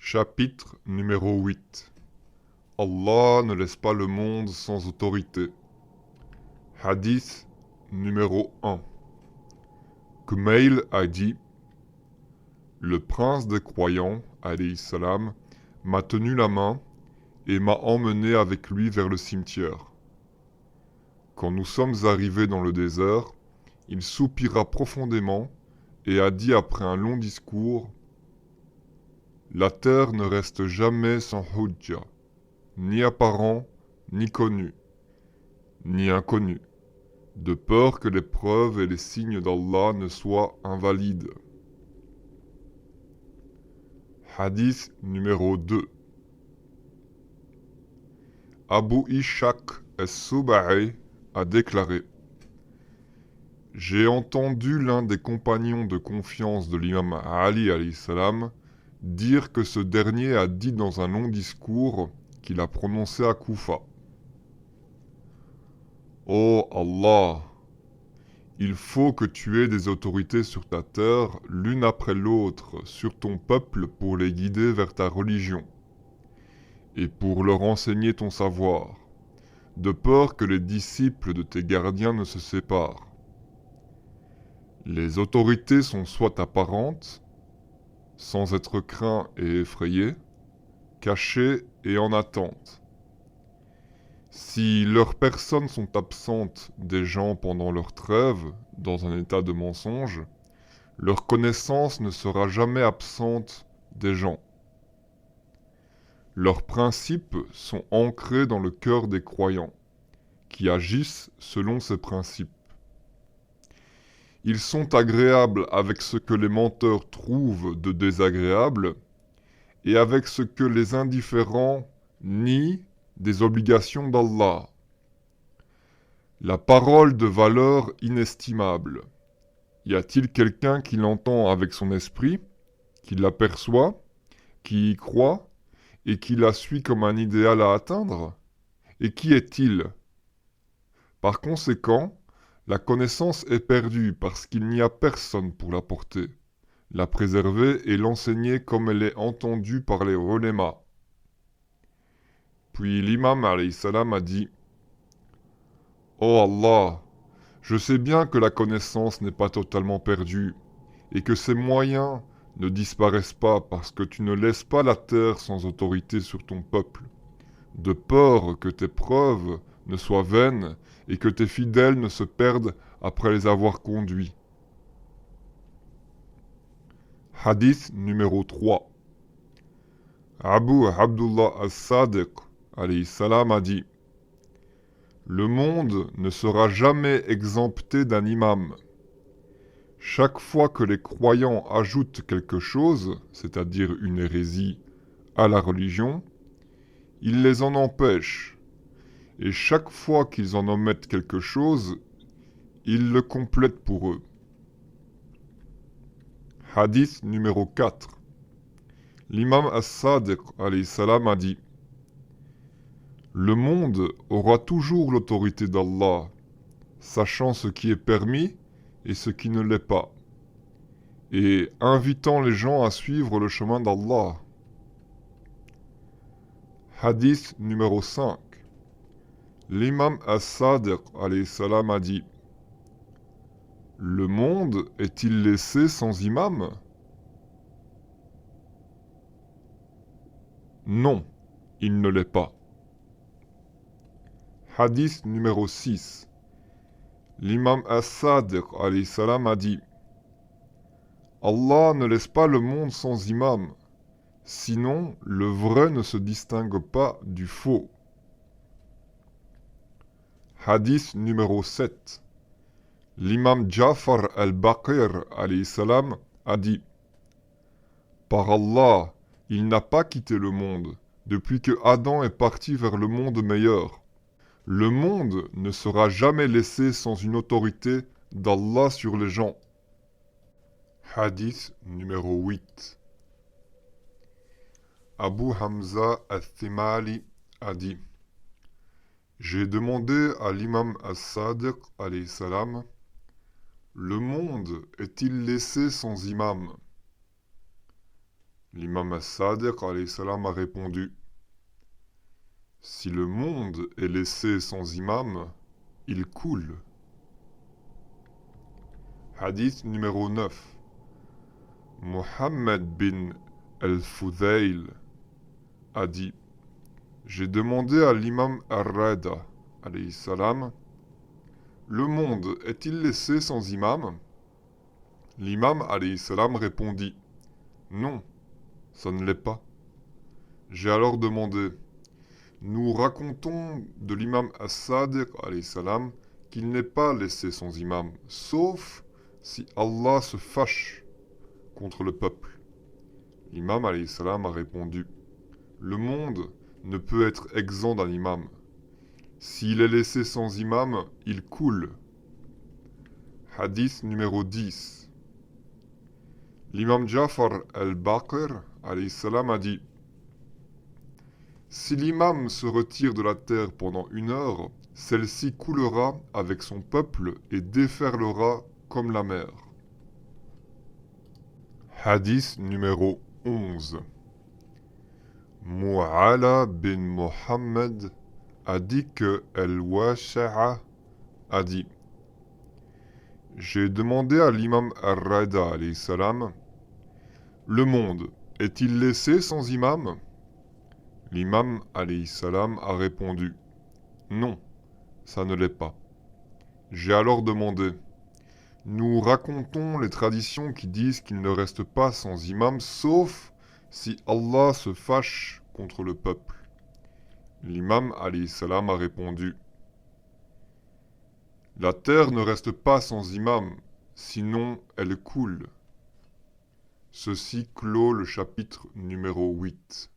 Chapitre numéro 8. Allah ne laisse pas le monde sans autorité. Hadith numéro 1. Kumail a dit: Le prince des croyants, alayhi salam, m'a tenu la main et m'a emmené avec lui vers le cimetière. Quand nous sommes arrivés dans le désert, il soupira profondément et a dit après un long discours: La terre ne reste jamais sans hujja, ni apparent, ni connu, ni inconnu, de peur que les preuves et les signes d'Allah ne soient invalides. Hadith numéro 2. Abu Ishaq as-Suba'i a déclaré: J'ai entendu l'un des compagnons de confiance de l'imam Ali alayhi salam dire que ce dernier a dit dans un long discours qu'il a prononcé à Koufa: Ô Allah, il faut que tu aies des autorités sur ta terre, l'une après l'autre, sur ton peuple pour les guider vers ta religion, et pour leur enseigner ton savoir, de peur que les disciples de tes gardiens ne se séparent. Les autorités sont soit apparentes, sans être craints et effrayés, cachées et en attente. Si leurs personnes sont absentes des gens pendant leur trêve, dans un état de mensonge, leur connaissance ne sera jamais absente des gens. Leurs principes sont ancrés dans le cœur des croyants, qui agissent selon ces principes. Ils sont agréables avec ce que les menteurs trouvent de désagréable et avec ce que les indifférents nient des obligations d'Allah. La parole de valeur inestimable. Y a-t-il quelqu'un qui l'entend avec son esprit, qui l'aperçoit, qui y croit et qui la suit comme un idéal à atteindre? Et qui est-il? Par conséquent, la connaissance est perdue parce qu'il n'y a personne pour la porter, la préserver et l'enseigner comme elle est entendue par les ulémas. Puis l'imam alayhi salam a dit: Ô Allah, je sais bien que la connaissance n'est pas totalement perdue et que ses moyens ne disparaissent pas parce que tu ne laisses pas la terre sans autorité sur ton peuple, de peur que tes preuves ne soient vaines et que tes fidèles ne se perdent après les avoir conduits. Hadith numéro 3. Abu Abdullah as-Sadiq alayhi salam a dit: Le monde ne sera jamais exempté d'un imam. Chaque fois que les croyants ajoutent quelque chose, c'est-à-dire une hérésie, à la religion, il les en empêche, et chaque fois qu'ils en omettent quelque chose, il le complète pour eux. Hadith numéro 4. L'imam as-Sadiq alayhi salam a dit: Le monde aura toujours l'autorité d'Allah, sachant ce qui est permis et ce qui ne l'est pas, et invitant les gens à suivre le chemin d'Allah. Hadith numéro 5. L'imam as-Sadiq alayhi salam a dit: Le monde est-il laissé sans imam? Non, il ne l'est pas. Hadith numéro 6. L'imam as-Sadiq alayhi salam a dit: Allah ne laisse pas le monde sans imam, sinon le vrai ne se distingue pas du faux. Hadith numéro 7. L'imam Ja'far al-Baqir alayhi salam a dit: Par Allah, il n'a pas quitté le monde depuis que Adam est parti vers le monde meilleur. Le monde ne sera jamais laissé sans une autorité d'Allah sur les gens. Hadith numéro 8. Abu Hamza al-Thimali a dit: J'ai demandé à l'imam as-Sadiq alayhi salam: Le monde est-il laissé sans imam? L'imam as-Sadiq alayhi salam a répondu: si le monde est laissé sans imam, il coule. Hadith numéro 9. Mohammed bin al-Fudayl a dit: j'ai demandé à l'imam Ar-Rada alayhi salam: le monde est-il laissé sans imam? L'imam alayhi salam répondit: non, ça ne l'est pas. J'ai alors demandé: nous racontons de l'imam as-Sadiq alayhi salam qu'il n'est pas laissé sans imam, sauf si Allah se fâche contre le peuple. L'imam alayhi salam a répondu: le monde ne peut être exempt d'un imam. S'il est laissé sans imam, il coule. Hadith numéro 10. L'imam Jafar al-Baqir alayhi salam a dit: si l'imam se retire de la terre pendant 1 heure, celle-ci coulera avec son peuple et déferlera comme la mer. Hadith numéro 11. Mu'ala bin Mohammed a dit que Al-Washa'a a dit: j'ai demandé à l'imam Ar-Rada alayhi salam: le monde est-il laissé sans imam? L'imam alayhi salam a répondu: non, ça ne l'est pas. J'ai alors demandé: nous racontons les traditions qui disent qu'il ne reste pas sans imam sauf si Allah se fâche contre le peuple. L'imam alayhi salam a répondu: la terre ne reste pas sans imam, sinon elle coule. Ceci clôt le chapitre numéro 8.